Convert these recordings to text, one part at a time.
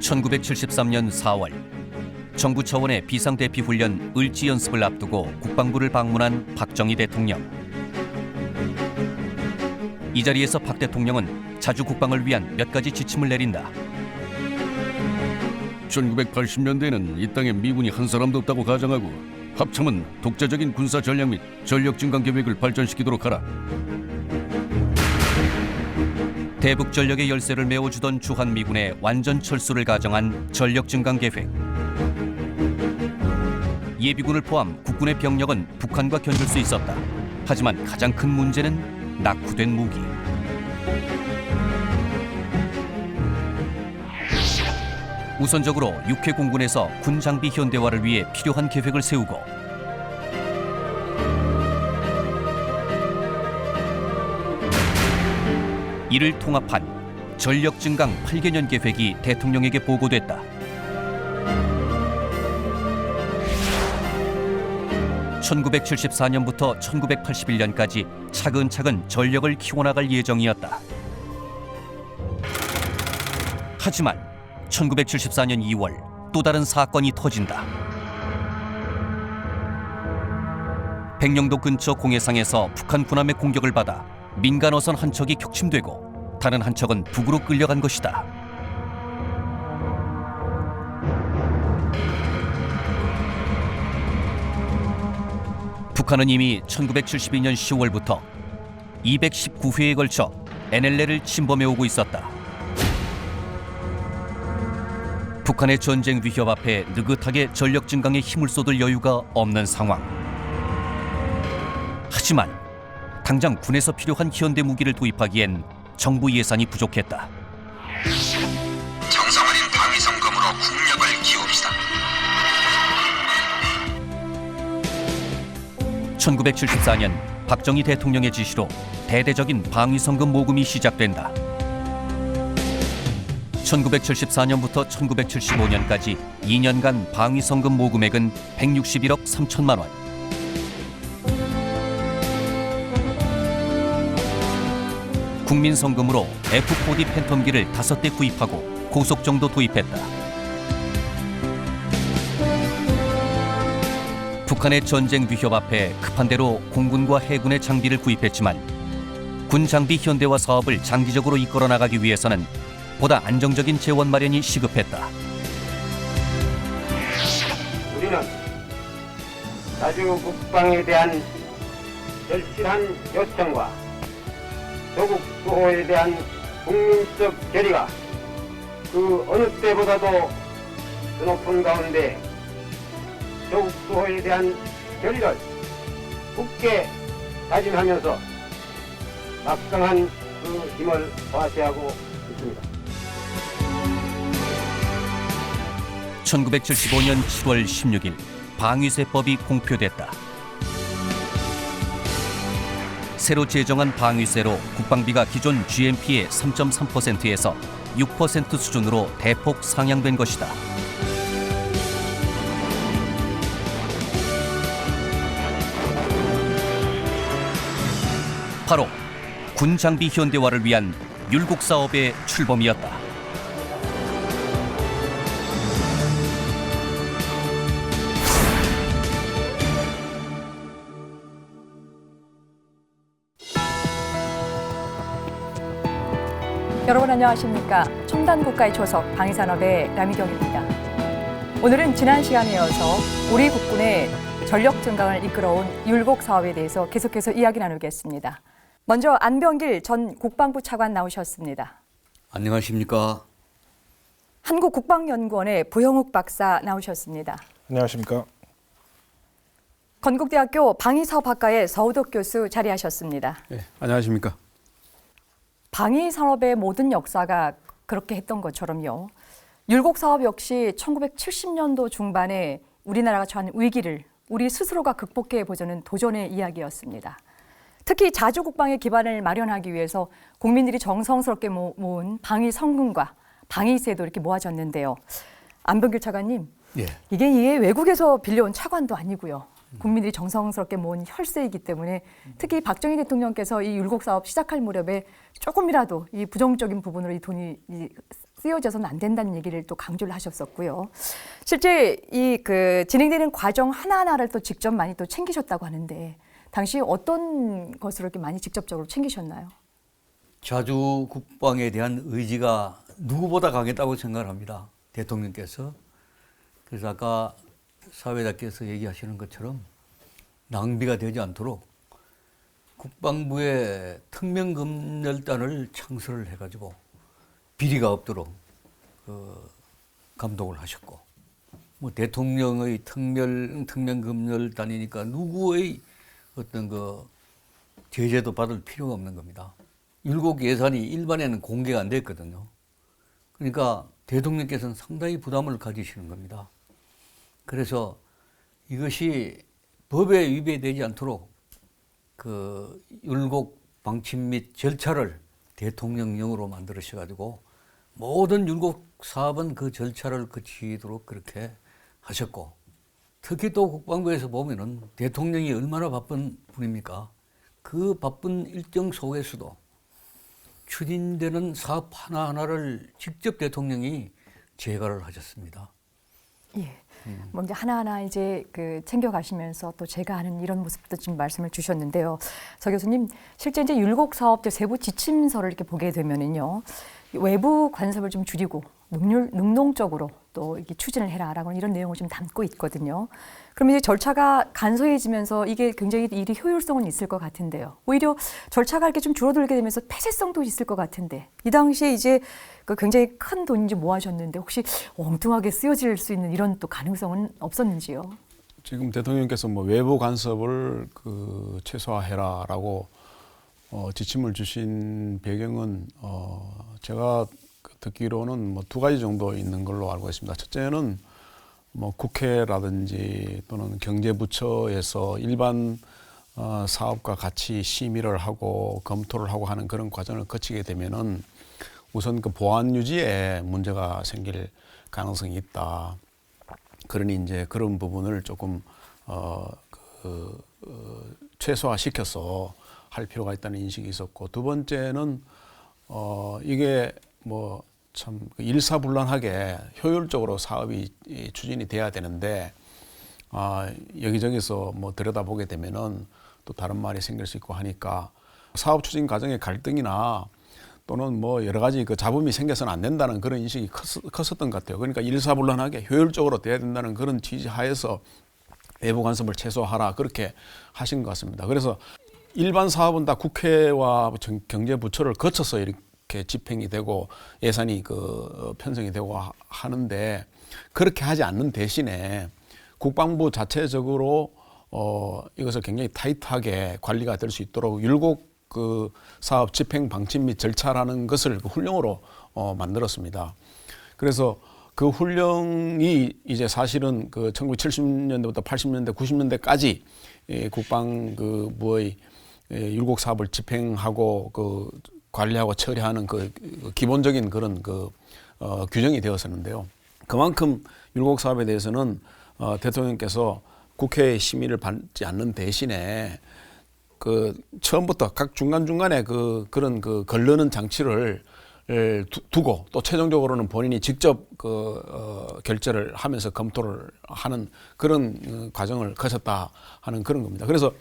1973년 4월 정부 차원의 비상대피훈련 을지 연습을 앞두고 국방부를 방문한 박정희 대통령. 이 자리에서 박 대통령은 자주 국방을 위한 몇 가지 지침을 내린다. 1980년대에는 이 땅에 미군이 한 사람도 없다고 가정하고 합참은 독자적인 군사 전략 및 전력 증강 계획을 발전시키도록 하라. 대북 전력의 열쇠를 메워주던 주한미군의 완전 철수를 가정한 전력 증강 계획. 예비군을 포함 국군의 병력은 북한과 견줄 수 있었다. 하지만 가장 큰 문제는 낙후된 무기. 우선적으로 육해 공군에서 군 장비 현대화를 위해 필요한 계획을 세우고 이를 통합한 전력 증강 8개년 계획이 대통령에게 보고됐다. (1974년부터) (1981년까지) 차근차근 전력을 키워나갈 예정이었다. 하지만 1974년 2월 또 다른 사건이 터진다. 백령도 근처 공해상에서 북한 군함의 공격을 받아 민간 어선 한 척이 격침되고 다른 한 척은 북으로 끌려간 것이다. 북한은 이미 1972년 10월부터 219회에 걸쳐 NLL을 침범해오고 있었다. 북한의 전쟁 위협 앞에 느긋하게 전력 증강에 힘을 쏟을 여유가 없는 상황. 하지만 당장 군에서 필요한 현대 무기를 도입하기엔 정부 예산이 부족했다. 정성어린 방위성검으로 국력을 키웁시다. 1974년 박정희 대통령의 지시로 대대적인 방위성금 모금이 시작된다. 1974년부터 1975년까지 2년간 방위성금 모금액은 161억 3천만 원. 국민성금으로 F-4D 팬텀기를 5대 구입하고 고속정도 도입했다. 북한의 전쟁 위협 앞에 급한 대로 공군과 해군의 장비를 구입했지만 군 장비 현대화 사업을 장기적으로 이끌어 나가기 위해서는 보다 안정적인 재원 마련이 시급했다. 우리는 자주 국방에 대한 절실한 요청과 조국 수호에 대한 국민적 결의가 그 어느 때보다도 높은 가운데 조국 수호에 대한 결의를 굳게 다짐하면서 막강한 그 힘을 과시하고 있습니다. 1975년 7월 16일 방위세법이 공표됐다. 새로 제정한 방위세로 국방비가 기존 GNP의 3.3%에서 6% 수준으로 대폭 상향된 것이다. 바로 군 장비 현대화를 위한 율곡 사업의 출범이었다. 여러분 안녕하십니까? 첨단 국가의 초석 방위산업의 남희경입니다. 오늘은 지난 시간에 이어서 우리 국군의 전력 증강을 이끌어온 율곡 사업에 대해서 계속해서 이야기 나누겠습니다. 먼저 안병길 전 국방부 차관 나오셨습니다. 안녕하십니까? 한국국방연구원의 부영욱 박사 나오셨습니다. 안녕하십니까? 건국대학교 방위사업학과의 서우덕 교수 자리하셨습니다. 네, 안녕하십니까? 방위산업의 모든 역사가 그렇게 했던 것처럼요. 율곡 사업 역시 1970년도 중반에 우리나라가 처한 위기를 우리 스스로가 극복해 보자는 도전의 이야기였습니다. 특히 자주국방의 기반을 마련하기 위해서 국민들이 정성스럽게 모은 방위성금과 방위세도 이렇게 모아졌는데요. 안병길 차관님, 예. 이게 외국에서 빌려온 차관도 아니고요. 국민들이 정성스럽게 모은 혈세이기 때문에 특히 박정희 대통령께서 이 율곡 사업 시작할 무렵에 조금이라도 이 부정적인 부분으로 이 돈이 쓰여져서는 안 된다는 얘기를 또 강조를 하셨었고요. 실제 이 진행되는 과정 하나하나를 또 직접 많이 또 챙기셨다고 하는데 당시 어떤 것으로 이렇게 많이 직접적으로 챙기셨나요? 자주 국방에 대한 의지가 누구보다 강했다고 생각합니다. 대통령께서. 그래서 아까 사회자께서 얘기하시는 것처럼 낭비가 되지 않도록 국방부의 특명검열단을 창설을 해가지고 비리가 없도록 감독을 하셨고, 뭐 대통령의 특명검열단이니까 누구의 어떤 제재도 받을 필요가 없는 겁니다. 율곡 예산이 일반에는 공개가 안 됐거든요. 그러니까 대통령께서는 상당히 부담을 가지시는 겁니다. 그래서 이것이 법에 위배되지 않도록 율곡 방침 및 절차를 대통령령으로 만들으셔가지고 모든 율곡 사업은 그 절차를 거치도록 그렇게 하셨고, 특히 또 국방부에서 보면은 대통령이 얼마나 바쁜 분입니까? 그 바쁜 일정 속에서도 추진되는 사업 하나하나를 직접 대통령이 제가를 하셨습니다. 예. 뭐 이제 하나하나 이제 챙겨가시면서 또 제가 하는 이런 모습도 지금 말씀을 주셨는데요. 서 교수님, 실제 이제 율곡 사업제 세부 지침서를 이렇게 보게 되면은요, 외부 간섭을 좀 줄이고 능동적으로 또 이게 추진을 해라라고 이런 내용을 좀 담고 있거든요. 그러면 이제 절차가 간소해지면서 이게 굉장히 일이 효율성은 있을 것 같은데요. 오히려 절차가 이렇게 좀 줄어들게 되면서 폐쇄성도 있을 것 같은데 이 당시에 이제 굉장히 큰 돈인지 모아셨는데 혹시 엉뚱하게 쓰여질 수 있는 이런 또 가능성은 없었는지요? 지금 대통령께서 뭐 외부 간섭을 최소화해라라고 지침을 주신 배경은 제가 듣기로는 뭐 두 가지 정도 있는 걸로 알고 있습니다. 첫째는 뭐 국회라든지 또는 경제부처에서 일반 사업과 같이 심의를 하고 검토를 하고 하는 그런 과정을 거치게 되면은 우선 보안 유지에 문제가 생길 가능성이 있다. 그러니 이제 그런 부분을 조금 최소화시켜서 할 필요가 있다는 인식이 있었고, 두 번째는 이게 뭐 참 일사불란하게 효율적으로 사업이 추진이 돼야 되는데 여기저기서 뭐 들여다보게 되면은 또 다른 말이 생길 수 있고 하니까 사업 추진 과정의 갈등이나 또는 뭐 여러 가지 잡음이 생겨서는 안 된다는 그런 인식이 컸었던 것 같아요. 그러니까 일사불란하게 효율적으로 돼야 된다는 그런 취지 하에서 외부 간섭을 최소화하라 그렇게 하신 것 같습니다. 그래서 일반 사업은 다 국회와 경제부처를 거쳐서 이렇게 집행이 되고 예산이 편성이 되고 하는데, 그렇게 하지 않는 대신에 국방부 자체적으로 이것을 굉장히 타이트하게 관리가 될 수 있도록 율곡 사업 집행 방침 및 절차라는 것을 훈령으로 만들었습니다. 그래서 그 훈령이 이제 사실은 1970년대부터 80년대, 90년대까지 국방부의 율곡 사업을 집행하고 관리하고 처리하는 기본적인 그런 규정이 되었었는데요. 그만큼 율곡 사업에 대해서는 대통령께서 국회의 심의를 받지 않는 대신에 처음부터 각 중간중간에 그런 걸르는 장치를 두고 또 최종적으로는 본인이 직접 결재를 하면서 검토를 하는 그런 과정을 거쳤다 하는 그런 겁니다. 그래서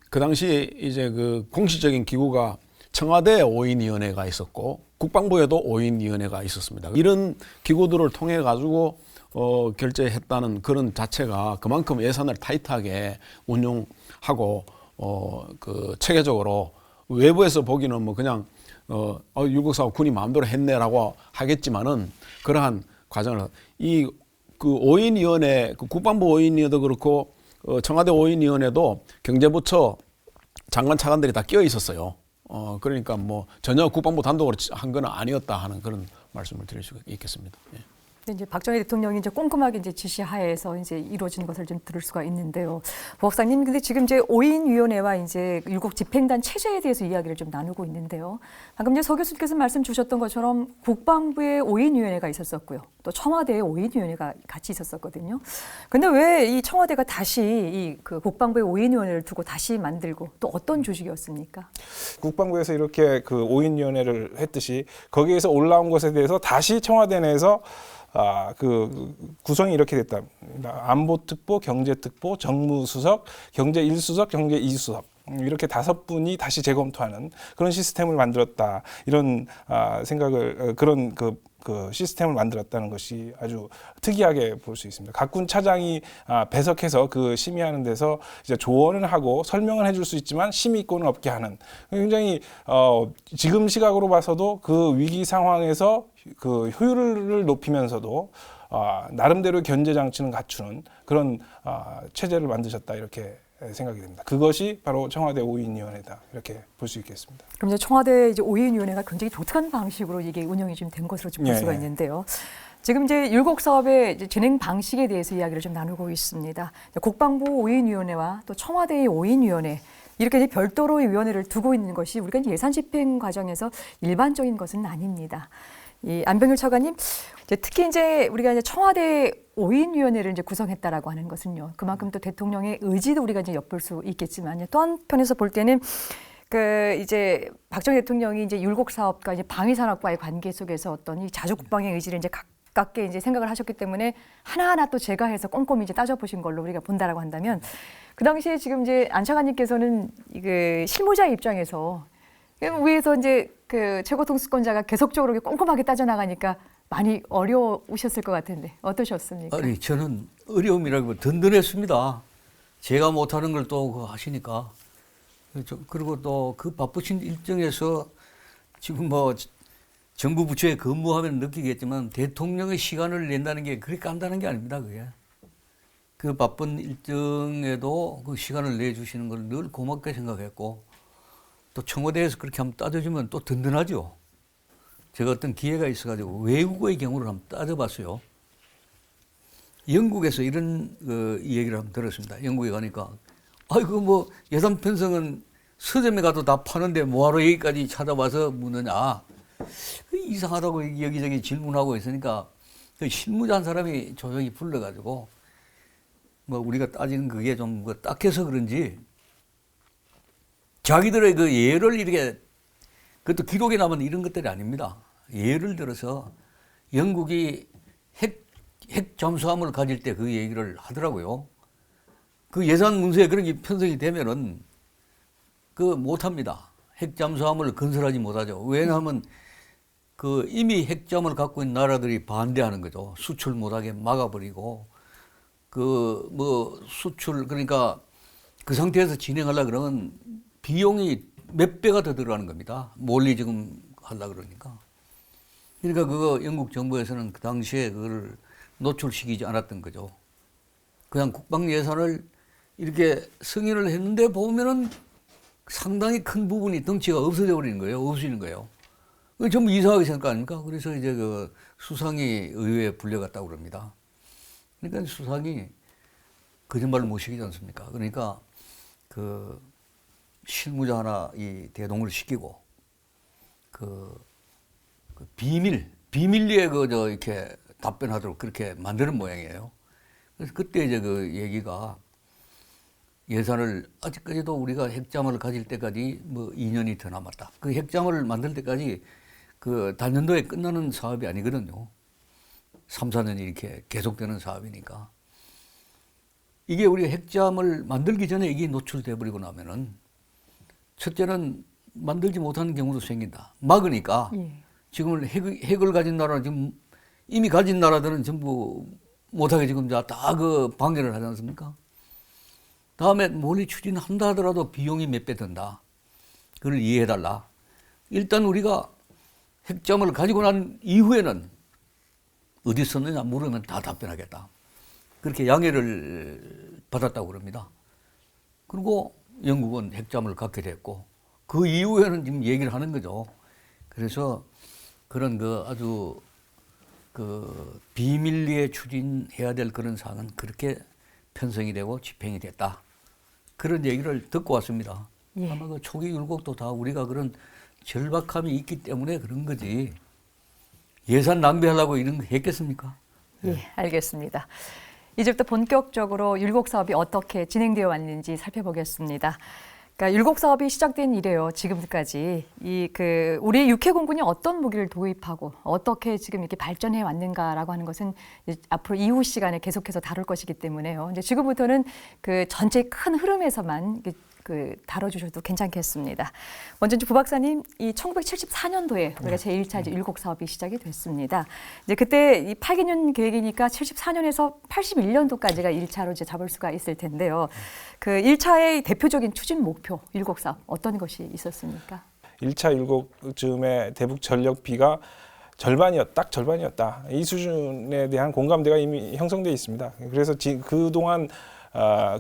그 당시 이제 공식적인 기구가 청와대 5인위원회가 있었고 국방부에도 5인위원회가 있었습니다. 이런 기구들을 통해 가지고 결재했다는 그런 자체가 그만큼 예산을 타이트하게 운용하고 체계적으로 외부에서 보기는 뭐 그냥 율곡 사업 군이 마음대로 했네라고 하겠지만은 그러한 과정을 이 5인위원회 국방부 5인위원회도 그렇고 청와대 5인위원회도 경제부처 장관 차관들이 다 끼어 있었어요. 그러니까 뭐 전혀 국방부 단독으로 한 건 아니었다 하는 그런 말씀을 드릴 수 있겠습니다. 예. 이제 박정희 대통령이 이제 꼼꼼하게 이제 지시하에서 이제 이루어진 것을 좀 들을 수가 있는데요. 부 박사님, 근데 지금 이제 5인 위원회와 이제 율곡 집행단 체제에 대해서 이야기를 좀 나누고 있는데요. 방금 이제 서 교수님께서 말씀 주셨던 것처럼 국방부에 5인 위원회가 있었었고요. 또 청와대에 5인 위원회가 같이 있었었거든요. 근데 왜 이 청와대가 다시 이 그 국방부에 5인 위원회를 두고 다시 만들고 또 어떤 조직이었습니까? 국방부에서 이렇게 그 5인 위원회를 했듯이 거기에서 올라온 것에 대해서 다시 청와대 내에서 그 구성이 이렇게 됐다. 안보특보, 경제특보, 정무수석, 경제 1수석, 경제 2수석 이렇게 5분이 다시 재검토하는 그런 시스템을 만들었다. 이런 생각을 그런 그 시스템을 만들었다는 것이 아주 특이하게 볼 수 있습니다. 각 군 차장이 배석해서 그 심의하는 데서 이제 조언을 하고 설명을 해줄 수 있지만 심의권은 없게 하는 굉장히 지금 시각으로 봐서도 그 위기 상황에서 그 효율을 높이면서도 나름대로 견제 장치는 갖추는 그런 체제를 만드셨다 이렇게 생각이 됩니다. 그것이 바로 청와대 5인 위원회다 이렇게 볼 수 있겠습니다. 그럼 이제 청와대 이제 5인 위원회가 굉장히 독특한 방식으로 이게 운영이 좀 된 것으로 좀 볼 수가 있는데요. 지금 이제 율곡 사업의 이제 진행 방식에 대해서 이야기를 좀 나누고 있습니다. 국방부 5인 위원회와 또 청와대의 5인 위원회 이렇게 이제 별도로의 위원회를 두고 있는 것이 우리가 예산 집행 과정에서 일반적인 것은 아닙니다. 이 안병일 차관님, 이제 특히 이제 우리가 이제 청와대 5인 위원회를 이제 구성했다라고 하는 것은요. 그만큼 또 대통령의 의지도 우리가 이제 엿볼 수 있겠지만 또 한편에서 볼 때는 그 이제 박정희 대통령이 이제 율곡 사업과 이제 방위 산업과의 관계 속에서 어떤 이 자주 국방의 의지를 이제 가깝게 이제 생각을 하셨기 때문에 하나하나 또 제가해서 꼼꼼히 이제 따져보신 걸로 우리가 본다라고 한다면 그 당시에 지금 이제 안 차관님께서는 그 실무자의 입장에서 위에서 이제 그 최고 통수권자가 계속적으로 꼼꼼하게 따져나가니까 많이 어려우셨을 것 같은데 어떠셨습니까? 아니, 저는 어려움이라고 든든했습니다. 제가 못하는 걸 또 하시니까. 그리고 또 그 바쁘신 일정에서 지금 뭐 정부 부처에 근무하면 느끼겠지만 대통령의 시간을 낸다는 게 그렇게 간단한 게 아닙니다. 그게. 그 바쁜 일정에도 그 시간을 내주시는 걸 늘 고맙게 생각했고 또 청와대에서 그렇게 한번 따져주면 또 든든하죠. 제가 어떤 기회가 있어가지고 외국어의 경우를 한번 따져봤어요. 영국에서 이런 얘기를 한번 들었습니다. 영국에 가니까 아이고 뭐 예산 편성은 서점에 가도 다 파는데 뭐하러 여기까지 찾아와서 묻느냐. 이상하다고 여기저기 질문하고 있으니까 그 실무자 한 사람이 조용히 불러가지고 뭐 우리가 따지는 그게 좀 딱해서 그런지 자기들의 그 예를 이렇게 그것도 기록에 남은 이런 것들이 아닙니다. 예를 들어서 영국이 핵 잠수함을 가질 때 그 얘기를 하더라고요. 그 예산 문서에 그런 게 편성이 되면은 그 못합니다. 핵 잠수함을 건설하지 못하죠. 왜냐하면 그 이미 핵잠을 갖고 있는 나라들이 반대하는 거죠. 수출 못하게 막아버리고 그 뭐 수출 그러니까 그 상태에서 진행하려 그러면 비용이 몇 배가 더 들어가는 겁니다. 몰리 지금 하려 그러니까. 그러니까 그거 영국 정부에서는 그 당시에 그걸 노출시키지 않았던 거죠. 그냥 국방 예산을 이렇게 승인을 했는데 보면은 상당히 큰 부분이 덩치가 없어져 버리는 거예요. 없어지는 거예요. 그게 전부 이상하게 생각 아닙니까? 그래서 이제 그 수상이 의회에 불려갔다고 그럽니다. 그러니까 수상이 거짓말을 못 시키지 않습니까? 그러니까 그 실무자 하나 이 대동을 시키고 그 비밀리에 이렇게 답변하도록 그렇게 만드는 모양이에요. 그래서 그때 이제 그 얘기가 예산을 아직까지도 우리가 핵잠을 가질 때까지 뭐 2년이 더 남았다. 그 핵잠을 만들 때까지 그 단년도에 끝나는 사업이 아니거든요. 3, 4년이 이렇게 계속되는 사업이니까. 이게 우리가 핵잠을 만들기 전에 이게 노출돼 버리고 나면은 첫째는 만들지 못하는 경우도 생긴다. 막으니까 지금 핵을 가진 나라는 지금 이미 가진 나라들은 전부 못하게 지금 다 그 방해를 하지 않습니까? 다음에 몰리 추진한다 하더라도 비용이 몇 배 든다. 그걸 이해해달라. 일단 우리가 핵잠을 가지고 난 이후에는 어디 썼느냐 물으면 다 답변하겠다. 그렇게 양해를 받았다고 그럽니다. 그리고 영국은 핵잠을 갖게 됐고 그 이후에는 지금 얘기를 하는 거죠. 그래서 그런 그 아주 그 비밀리에 추진해야 될 그런 사항은 그렇게 편성이 되고 집행이 됐다. 그런 얘기를 듣고 왔습니다. 예. 아마 그 초기 율곡도 다 우리가 그런 절박함이 있기 때문에 그런 거지. 예산 낭비하려고 이런 거 했겠습니까? 예, 알겠습니다. 이제부터 본격적으로 율곡 사업이 어떻게 진행되어 왔는지 살펴보겠습니다. 그러니까 율곡 사업이 시작된 이래요. 지금까지 우리 육해공군이 어떤 무기를 도입하고 어떻게 지금 이렇게 발전해 왔는가라고 하는 것은 이제 앞으로 이후 시간에 계속해서 다룰 것이기 때문에요. 이제 지금부터는 그 전체 큰 흐름에서만 다뤄주셔도 괜찮겠습니다. 먼저 부 박사님, 이 1974년도에 우리가 제1차 율곡 사업이 시작이 됐습니다. 이제 그때 이 8개년 계획이니까 74년에서 81년도까지가 1차로 이제 잡을 수가 있을 텐데요. 그 1차의 대표적인 추진 목표 율곡 사업 어떤 것이 있었습니까? 1차 율곡 즈음에 대북 전력비가 딱 절반이었다. 이 수준에 대한 공감대가 이미 형성되어 있습니다. 그래서 그동안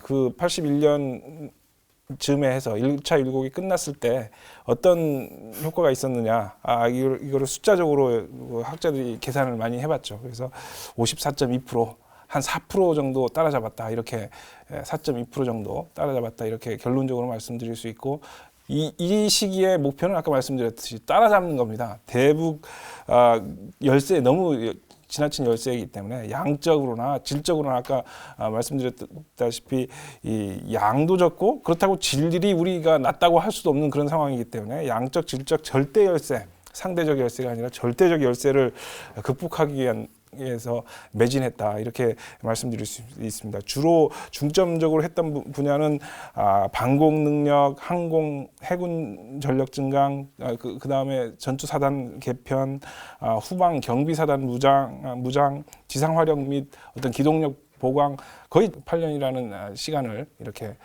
그 81년 즈음에 해서 1차 율곡이 끝났을 때 어떤 효과가 있었느냐, 이거를 숫자적으로 학자들이 계산을 많이 해봤죠. 그래서 54.2%, 한 4% 정도 따라잡았다, 이렇게 4.2% 정도 따라잡았다, 이렇게 결론적으로 말씀드릴 수 있고, 이 시기의 목표는 아까 말씀드렸듯이 따라잡는 겁니다. 대북 열세, 너무 지나친 열세이기 때문에 양적으로나 질적으로나 아까 말씀드렸다시피 이 양도 적고 그렇다고 질이 우리가 낮다고 할 수도 없는 그런 상황이기 때문에 양적, 질적, 절대 열세, 상대적 열세가 아니라 절대적 열세를 극복하기 위해서 매진했다, 이렇게 말씀드릴 수 있습니다. 주로 중점적으로 했던 분야는 방공 능력, 항공, 해군 전력 증강, 그 다음에 전투 사단 개편, 후방 경비 사단 무장, 지상 화력 및 어떤 기동력 보강, 거의 8년이라는 시간을 이렇게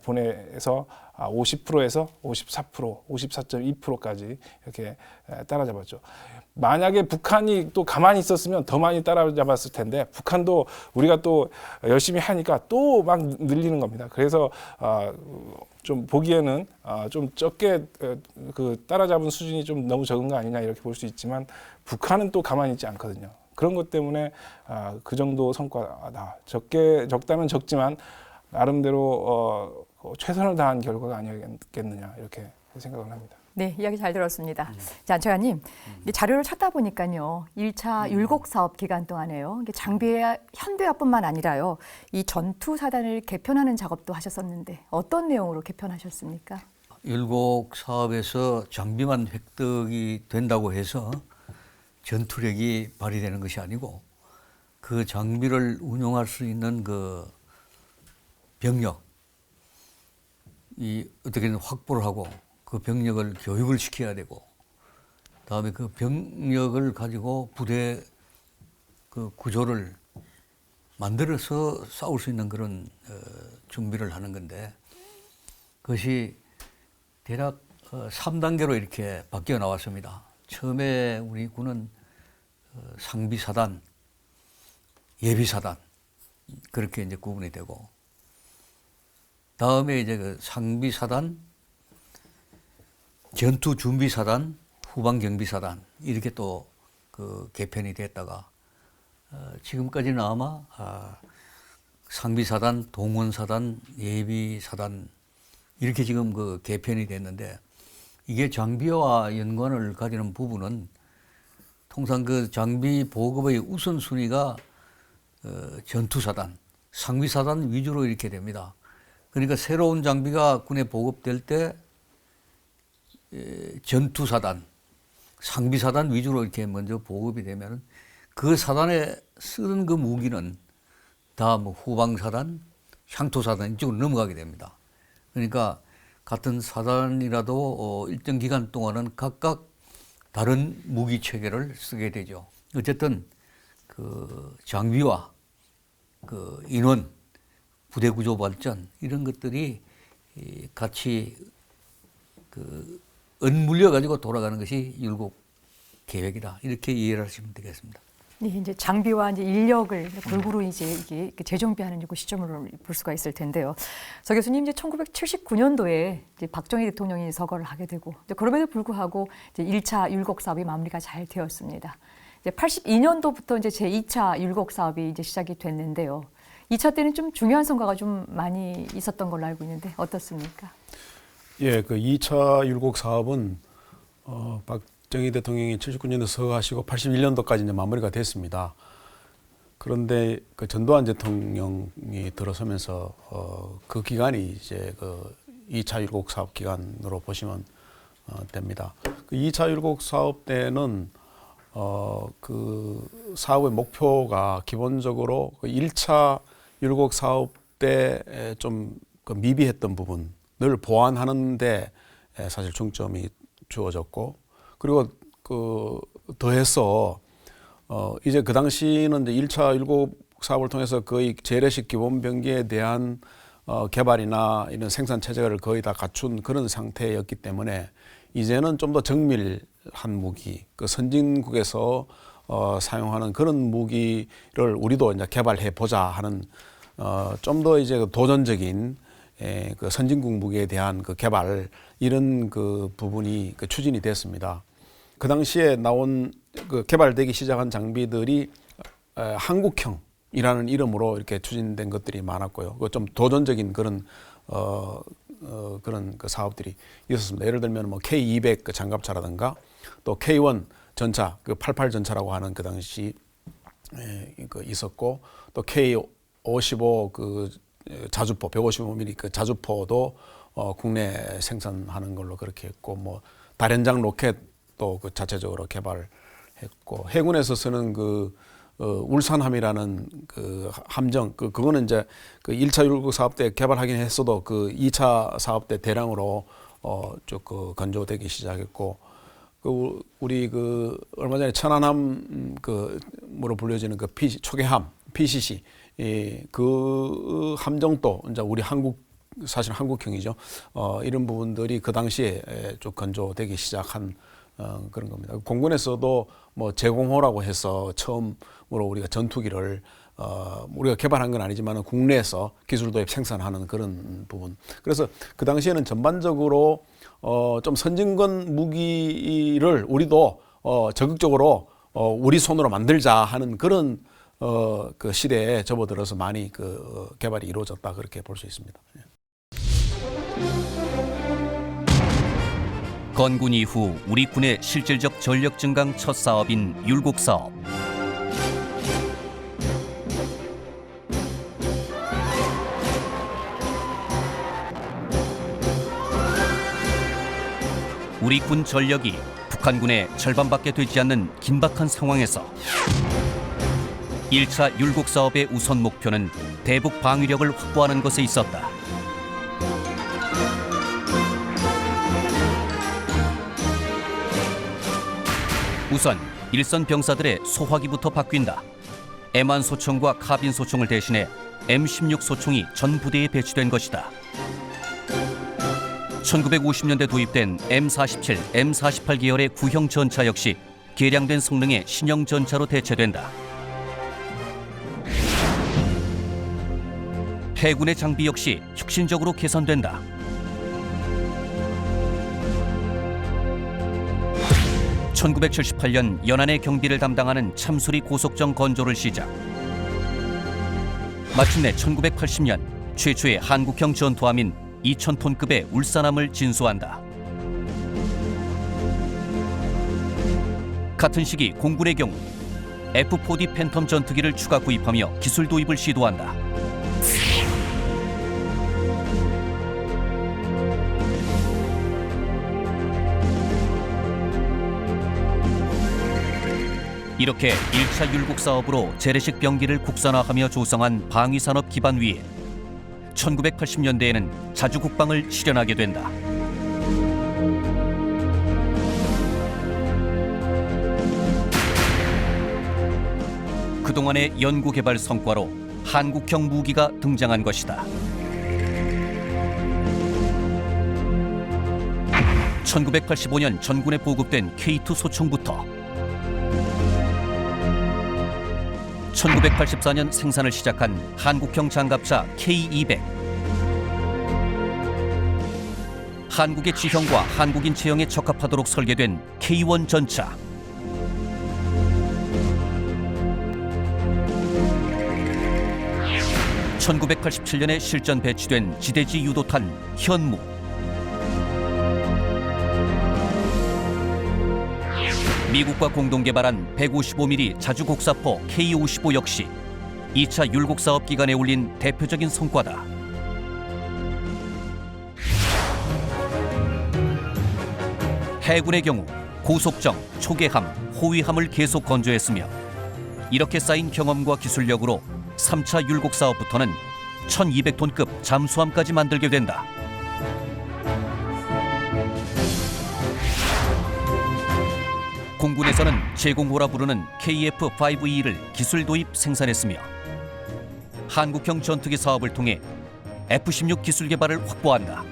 보내서 50%에서 54%, 54.2%까지 이렇게 따라잡았죠. 만약에 북한이 또 가만히 있었으면 더 많이 따라잡았을 텐데, 북한도 우리가 또 열심히 하니까 또 막 늘리는 겁니다. 그래서 좀 보기에는 좀 적게 그 따라잡은 수준이 좀 너무 적은 거 아니냐, 이렇게 볼 수 있지만 북한은 또 가만히 있지 않거든요. 그런 것 때문에 그 정도 성과다. 적다면 적지만 나름대로 최선을 다한 결과가 아니었겠느냐, 이렇게 생각을 합니다. 네, 이야기 잘 들었습니다. 자, 안철관님, 자료를 찾다 보니까요, 1차 율곡 사업 기간 동안에요, 장비의 현대화뿐만 아니라요, 이 전투 사단을 개편하는 작업도 하셨었는데 어떤 내용으로 개편하셨습니까? 율곡 사업에서 장비만 획득이 된다고 해서 전투력이 발휘되는 것이 아니고, 그 장비를 운용할 수 있는 그 병력, 어떻게든 확보를 하고 그 병력을 교육을 시켜야 되고, 다음에 그 병력을 가지고 부대 그 구조를 만들어서 싸울 수 있는 그런 준비를 하는 건데, 그것이 대략 3단계로 이렇게 바뀌어 나왔습니다. 처음에 우리 군은 상비사단, 예비사단, 그렇게 이제 구분이 되고, 다음에 이제 그 상비사단, 전투준비사단, 후방경비사단, 이렇게 또 그 개편이 됐다가 지금까지는 아마 상비사단, 동원사단, 예비사단, 이렇게 지금 그 개편이 됐는데, 이게 장비와 연관을 가지는 부분은 통상 그 장비 보급의 우선순위가 전투사단, 상비사단 위주로 이렇게 됩니다. 그러니까 새로운 장비가 군에 보급될 때 전투사단, 상비사단 위주로 이렇게 먼저 보급이 되면 그 사단에 쓰는 그 무기는 다 뭐 후방사단, 향토사단 이쪽으로 넘어가게 됩니다. 그러니까 같은 사단이라도 일정 기간 동안은 각각 다른 무기 체계를 쓰게 되죠. 어쨌든 그 장비와 그 인원, 부대 구조 발전, 이런 것들이 같이 그 엇물려 가지고 돌아가는 것이 율곡 계획이다, 이렇게 이해를 하시면 되겠습니다. 네, 이제 장비와 이제 인력을 골고루 이제 이게 재정비하는 그 시점으로 볼 수가 있을 텐데요. 서 교수님, 이제 1979년도에 이제 박정희 대통령이 서거를 하게 되고, 이제 그럼에도 불구하고 이제 1차 율곡 사업이 마무리가 잘 되었습니다. 이제 82년도부터 이제 제2차 율곡 사업이 이제 시작이 됐는데요. 2차 때는 좀 중요한 성과가 좀 많이 있었던 걸로 알고 있는데 어떻습니까? 예, 그 2차 율곡 사업은 박정희 대통령이 79년도 서거하시고 81년도까지 이제 마무리가 됐습니다. 그런데 그 전두환 대통령이 들어서면서 그 기간이 이제 그 2차 율곡 사업 기간으로 보시면 됩니다. 그 2차 율곡 사업 때는 그 사업의 목표가 기본적으로 그 1차 율곡 사업 때 좀 그 미비했던 부분을 보완하는데 사실 중점이 주어졌고, 그리고 그 더해서 이제 그 당시는 이제 1차 율곡 사업을 통해서 거의 재래식 기본 병기에 대한 개발이나 이런 생산 체제를 거의 다 갖춘 그런 상태였기 때문에 이제는 좀 더 정밀한 무기, 그 선진국에서 사용하는 그런 무기를 우리도 이제 개발해 보자 하는 좀 더 이제 도전적인 그 선진국 무기에 대한 그 개발, 이런 그 부분이 그 추진이 됐습니다. 그 당시에 나온 그 개발되기 시작한 장비들이 한국형이라는 이름으로 이렇게 추진된 것들이 많았고요. 그 좀 도전적인 그런 그런 그 사업들이 있었습니다. 예를 들면 뭐 K200 그 장갑차라든가 또 K1 전차, 그 88 전차라고 하는 그 당시 그 있었고, 또 K55 그 자주포 155mm 그 자주포도 국내 생산하는 걸로 그렇게 했고, 뭐 다련장 로켓도 그 자체적으로 개발했고, 해군에서 쓰는 그 울산함이라는 그 함정, 그거는 이제 그 1차 율곡 사업 때 개발하긴 했어도 그 2차 사업 때 대량으로 쭉 그 건조되기 시작했고, 그 우리 그 얼마 전에 천안함 그으로 불려지는 그 초계함 PCC 그 함정도 이제 우리 사실 한국형이죠. 이런 부분들이 그 당시에 쭉 건조되기 시작한 그런 겁니다. 공군에서도 뭐 제공호라고 해서 처음으로 우리가 전투기를 우리가 개발한 건 아니지만 국내에서 기술 도입 생산하는 그런 부분. 그래서 그 당시에는 전반적으로 좀 선진권 무기를 우리도 적극적으로 우리 손으로 만들자 하는 그런 그 시대에 접어들어서 많이 그 개발이 이루어졌다, 그렇게 볼 수 있습니다. 건군 이후 우리 군의 실질적 전력 증강 첫 사업인 율곡 사업. 우리 군 전력이 북한군의 절반밖에 되지 않는 긴박한 상황에서 1차 율곡 사업의 우선 목표는 대북 방위력을 확보하는 것에 있었다. 우선 일선 병사들의 소화기부터 바뀐다. M1 소총과 카빈 소총을 대신해 M16 소총이 전 부대에 배치된 것이다. 1950년대 도입된 M47, M48 계열의 구형 전차 역시 개량된 성능의 신형 전차로 대체된다. 해군의 장비 역시 혁신적으로 개선된다. (1978년) 연안의 경비를 담당하는 참수리 고속정 건조를 시작. 마침내 1980년 최초의 한국형 전투함인 2,000톤급의 울산함을 진수한다. 같은 시기 공군의 경우 F-4D 팬텀 전투기를 추가 구입하며 기술 도입을 시도한다. 이렇게 1차 율곡 사업으로 재래식 병기를 국산화하며 조성한 방위산업 기반 위에 1980년대에는 자주국방을 실현하게 된다. 그동안의 연구개발 성과로 한국형 무기가 등장한 것이다. 1985년 전군에 보급된 K2 소총부터 1984년 생산을 시작한 한국형 장갑차 K200, 한국의 지형과 한국인 체형에 적합하도록 설계된 K1 전차, 1987년에 실전 배치된 지대지 유도탄 현무. 미국과 공동 개발한 155mm 자주곡사포 K-55 역시 2차 율곡 사업 기간에 올린 대표적인 성과다. 해군의 경우 고속정, 초계함, 호위함을 계속 건조했으며 이렇게 쌓인 경험과 기술력으로 3차 율곡 사업부터는 1200톤급 잠수함까지 만들게 된다. 공군에서는 제공호라 부르는 KF-5E를 기술 도입 생산했으며 한국형 전투기 사업을 통해 F-16 기술 개발을 확보한다.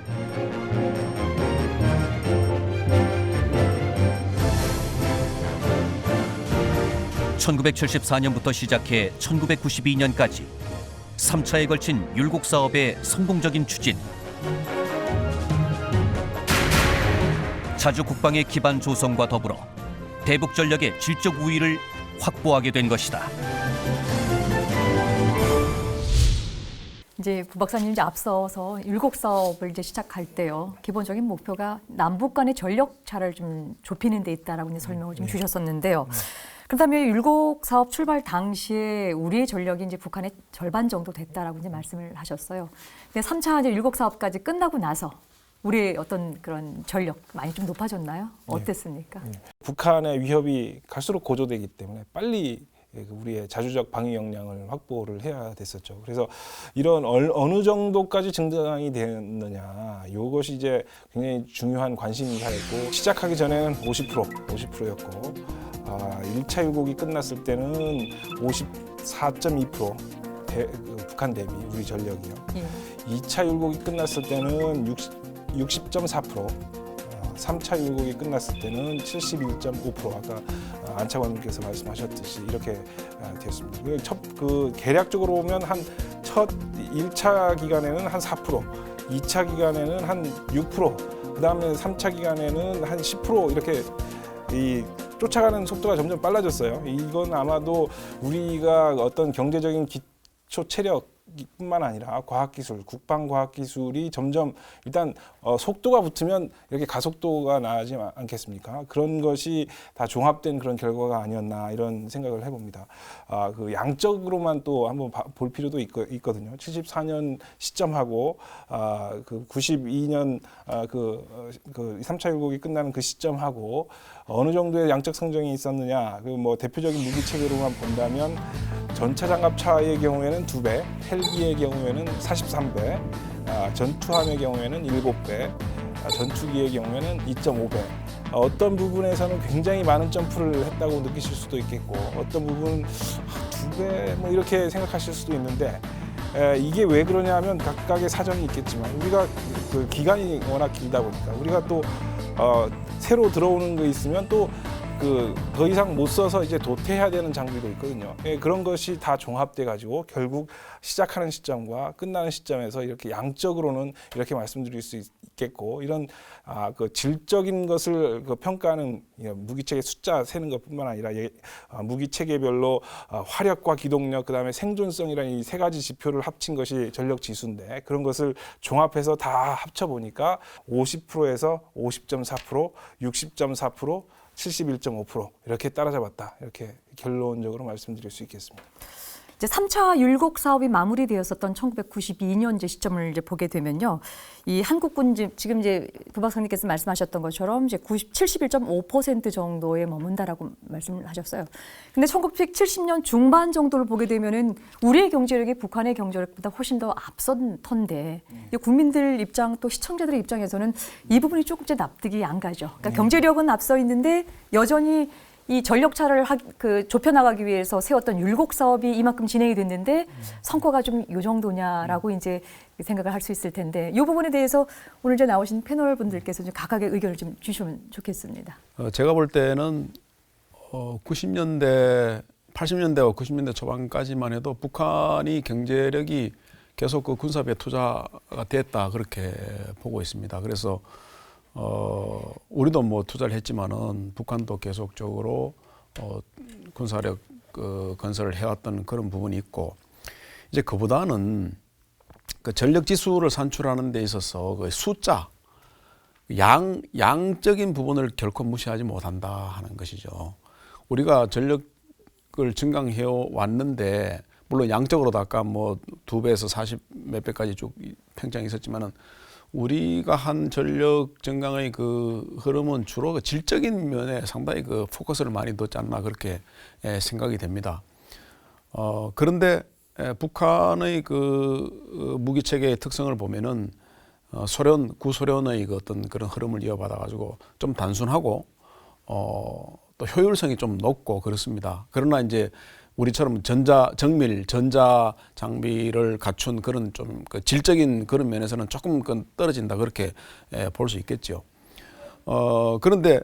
(1974년부터) 시작해 (1992년까지) 3차에 걸친 율곡 사업의 성공적인 추진, 자주 국방의 기반 조성과 더불어 대북전력의 질적 우위를 확보하게 된 것이다. 이제 부 박사님 이제 앞서서 율곡 사업을 이제 시작할 때요. 기본적인 목표가 남북 간의 전력 차를 좀 좁히는 데 있다라고 이제 설명을 좀 주셨었는데요. 그렇다면 율곡 사업 출발 당시에 우리의 전력이 이제 북한의 절반 정도 됐다라고 이제 말씀을 하셨어요. 근데 3차 이제 율곡 사업까지 끝나고 나서 우리의 어떤 그런 전력 많이 좀 높아졌나요? 어땠습니까? 북한의 위협이 갈수록 고조되기 때문에 빨리 우리의 자주적 방위 역량을 확보를 해야 됐었죠. 그래서 이런 어느 정도까지 증강이 되었느냐, 이것이 이제 굉장히 중요한 관심사였고, 시작하기 전에는 50%였고 1차 율곡이 끝났을 때는 54.2% 북한 대비 우리 전력이요. 2차 율곡이 끝났을 때는 60.4%, 3차 율곡이 끝났을 때는 71.5%, 아까 안차관님께서 말씀하셨듯이 이렇게 됐습니다. 계략적으로 보면 첫 1차 기간에는 한 4%, 2차 기간에는 한 6%, 그 다음에 3차 기간에는 한 10% 이렇게 쫓아가는 속도가 점점 빨라졌어요. 이건 아마도 우리가 어떤 경제적인 기초 체력뿐만 아니라 과학기술, 국방과학기술이 점점 일단 속도가 붙으면 이렇게 가속도가 나지 않겠습니까? 그런 것이 다 종합된 그런 결과가 아니었나 이런 생각을 해봅니다. 그 양적으로만 또 한번 볼 필요도 있거든요. 74년 시점하고 그 92년 그 3차 율곡이 끝나는 그 시점하고 어느 정도의 양적 성장이 있었느냐? 그 뭐 대표적인 무기 체계로만 본다면 전차 장갑차의 경우에는 2배, 헬기의 경우에는 43배, 전투함의 경우에는 7배, 전투기의 경우에는 2.5배. 어떤 부분에서는 굉장히 많은 점프를 했다고 느끼실 수도 있겠고, 어떤 부분은 2배 뭐 이렇게 생각하실 수도 있는데, 이게 왜 그러냐면 각각의 사정이 있겠지만 우리가 그 기간이 워낙 길다 보니까 우리가 또 새로 들어오는 거 있으면 또 더 이상 못 써서 이제 도태해야 되는 장비도 있거든요. 그런 것이 다 종합돼 가지고 결국 시작하는 시점과 끝나는 시점에서 이렇게 양적으로는 이렇게 말씀드릴 수 있겠고, 이런 그 질적인 것을 평가하는 무기체계 숫자 세는 것뿐만 아니라 무기체계별로 화력과 기동력, 그다음에 생존성이라는 이 세 가지 지표를 합친 것이 전력 지수인데, 그런 것을 종합해서 다 합쳐 보니까 50%에서 50.4%, 60.4%, 71.5% 이렇게 따라잡았다. 이렇게 결론적으로 말씀드릴 수 있겠습니다. 이제 3차 율곡 사업이 마무리되었었던 1992년 이제 시점을 이제 보게 되면요, 이 한국군 지금 이제 부 박사님께서 말씀하셨던 것처럼 이제 71.5% 정도에 머문다라고 말씀을 하셨어요. 근데 1970년 중반 정도를 보게 되면은 우리의 경제력이 북한의 경제력보다 훨씬 더 앞선 터인데, 국민들 입장 또 시청자들의 입장에서는 이 부분이 조금 이제 납득이 안 가죠. 그러니까 경제력은 앞서 있는데 여전히 이 전력차를 좁혀나가기 위해서 세웠던 율곡 사업이 이만큼 진행이 됐는데 성과가 좀 이 정도냐라고 이제 생각을 할 수 있을 텐데, 이 부분에 대해서 오늘 이제 나오신 패널 분들께서 좀 각각의 의견을 좀 주시면 좋겠습니다. 제가 볼 때는 90년대, 80년대와 90년대 초반까지만 해도 북한이 경제력이 계속 그 군사비에 투자가 됐다, 그렇게 보고 있습니다. 그래서 우리도 뭐 투자를 했지만은 북한도 계속적으로 군사력 건설을 해왔던 그런 부분이 있고, 이제 그보다는 그 전력 지수를 산출하는 데 있어서 그 숫자, 양적인 부분을 결코 무시하지 못한다 하는 것이죠. 우리가 전력을 증강해 왔는데 물론 양적으로도 아까 뭐 2배에서 40 몇 배까지 쭉 팽창이 있었지만은 우리가 한 전력 증강의 그 흐름은 주로 그 질적인 면에 상당히 그 포커스를 많이 뒀지 않나 그렇게 생각이 됩니다. 그런데 북한의 그 무기 체계의 특성을 보면은 구소련의 그 어떤 그런 흐름을 이어받아 가지고 좀 단순하고 또 효율성이 좀 높고 그렇습니다. 그러나 이제 우리처럼 정밀 전자 장비를 갖춘 그런 좀 그 질적인 그런 면에서는 조금 떨어진다 그렇게 볼 수 있겠죠. 그런데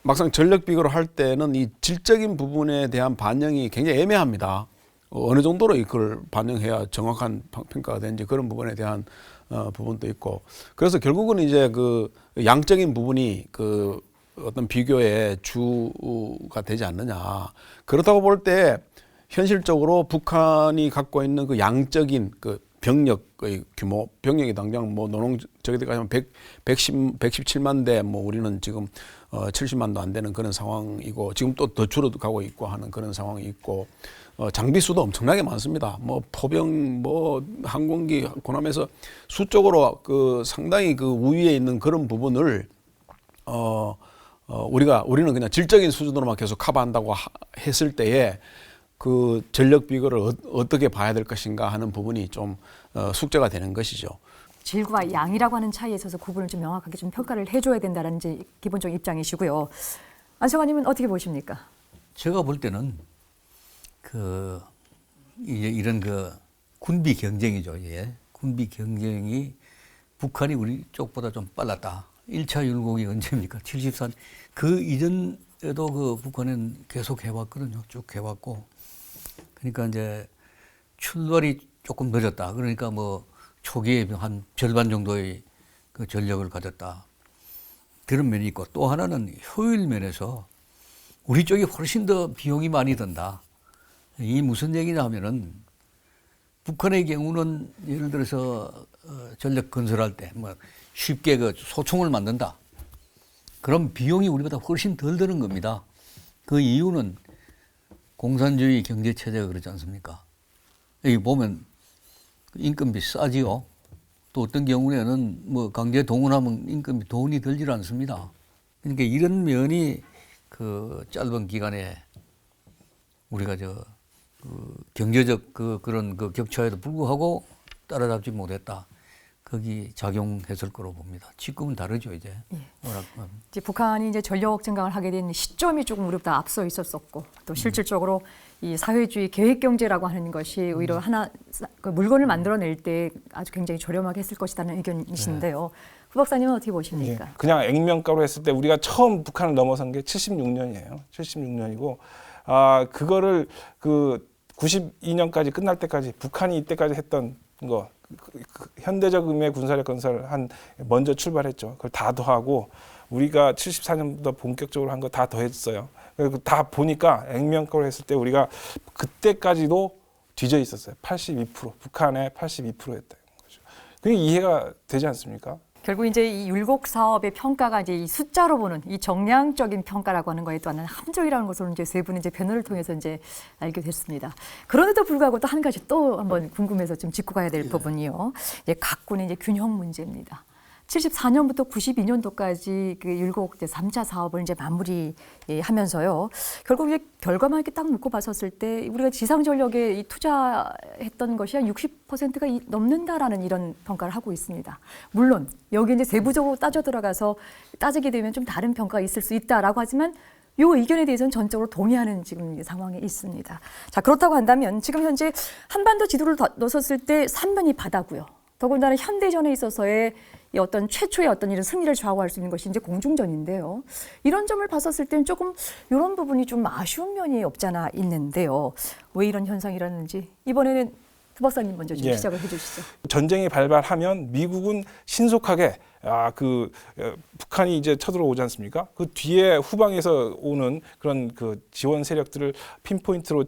막상 전력 비교를 할 때는 이 질적인 부분에 대한 반영이 굉장히 애매합니다. 어느 정도로 이걸 반영해야 정확한 평가가 되는지 그런 부분에 대한 부분도 있고, 그래서 결국은 이제 그 양적인 부분이 그 어떤 비교의 주가 되지 않느냐. 그렇다고 볼 때 현실적으로 북한이 갖고 있는 그 양적인 그 병력의 규모, 병력이 당장 뭐 노농 저기까지 하면 117만 대, 뭐 우리는 지금 70만도 안 되는 그런 상황이고, 지금 또 더 줄어가고 있고 하는 그런 상황이 있고, 장비 수도 엄청나게 많습니다. 뭐 포병, 뭐 항공기, 고남에서 수적으로 그 상당히 그 우위에 있는 그런 부분을 우리는 그냥 질적인 수준으로만 계속 커버한다고 했을 때에 그 전력 비교를 어떻게 봐야 될 것인가 하는 부분이 좀 숙제가 되는 것이죠. 질과 양이라고 하는 차이에 있어서 구분을 좀 명확하게 좀 평가를 해줘야 된다는 이제 기본적인 입장이시고요. 안성환님은 어떻게 보십니까? 제가 볼 때는 그 이제 이런 그 군비 경쟁이죠. 예. 군비 경쟁이 북한이 우리 쪽보다 좀 빨랐다. 1차 율곡이 언제입니까? 74년. 그 이전에도 그 북한은 계속 해왔거든요. 쭉 해왔고. 그러니까 이제 출발이 조금 늦었다. 그러니까 뭐 초기에 한 절반 정도의 그 전력을 가졌다. 그런 면이 있고, 또 하나는 효율 면에서 우리 쪽이 훨씬 더 비용이 많이 든다. 이 무슨 얘기냐 하면은 북한의 경우는 예를 들어서 전력 건설할 때 뭐 쉽게 그 소총을 만든다. 그럼 비용이 우리보다 훨씬 덜 드는 겁니다. 그 이유는 공산주의 경제 체제가 그렇지 않습니까? 여기 보면 인건비 싸지요. 또 어떤 경우에는 뭐 강제 동원하면 인건비 돈이 들질 않습니다. 그러니까 이런 면이 그 짧은 기간에 우리가 그 경제적 그런 그 격차에도 불구하고 따라잡지 못했다. 거기 작용했을 거로 봅니다. 지금은 다르죠, 이제. 예. 이제 북한이 이제 전력 증강을 하게 된 시점이 조금 우리보다 앞서 있었었고, 또 실질적으로 이 사회주의 계획 경제라고 하는 것이 오히려 하나 그 물건을 만들어낼 때 아주 굉장히 저렴하게 했을 것이라는 의견이신데요. 후 박사님은 어떻게 보십니까? 예. 그냥 액면가로 했을 때 우리가 처음 북한을 넘어선 게 76년이에요. 76년이고, 그거를 그 92년까지 끝날 때까지 북한이 이때까지 했던 거, 현대적 의미의 군사력 건설 먼저 출발했죠. 그걸 다 더하고 우리가 74년부터 본격적으로 한 거 다 더했어요. 그리고 다 보니까 액면가로 했을 때 우리가 그때까지도 뒤져 있었어요. 82%, 북한의 82%였다는 거죠. 그게 이해가 되지 않습니까? 결국 이제 이 율곡 사업의 평가가 이제 이 숫자로 보는 이 정량적인 평가라고 하는 거에 또 하나는 함정이라는 것을 이제 세 분의 이제 변호를 통해서 이제 알게 됐습니다. 그런데도 불구하고 또 한 가지 또 한번 궁금해서 좀 짚고 가야 될 부분이요. 이제 각군의 이제 균형 문제입니다. 74년부터 92년도까지 그 율곡 이제 3차 사업을 이제 마무리하면서요. 결국 이제 결과만 이렇게 딱 놓고 봤었을 때 우리가 지상 전력에 이 투자했던 것이 한 60%가 넘는다라는 이런 평가를 하고 있습니다. 물론 여기 이제 세부적으로 따져 들어가서 따지게 되면 좀 다른 평가가 있을 수 있다라고 하지만 이 의견에 대해서는 전적으로 동의하는 지금 상황에 있습니다. 자, 그렇다고 한다면 지금 현재 한반도 지도를 넣었을 때 3면이 바다고요. 더군다나 현대전에 있어서의 이 어떤 최초의 어떤 이런 승리를 좌우할 수 있는 것이 이제 공중전인데요. 이런 점을 봤었을 때는 조금 이런 부분이 좀 아쉬운 면이 없잖아 있는데요. 왜 이런 현상이 일어나는지 이번에는 후 박사님 먼저 좀 시작을 해 주시죠. 전쟁이 발발하면 미국은 신속하게 북한이 이제 쳐들어오지 않습니까? 그 뒤에 후방에서 오는 그런 그 지원 세력들을 핀포인트로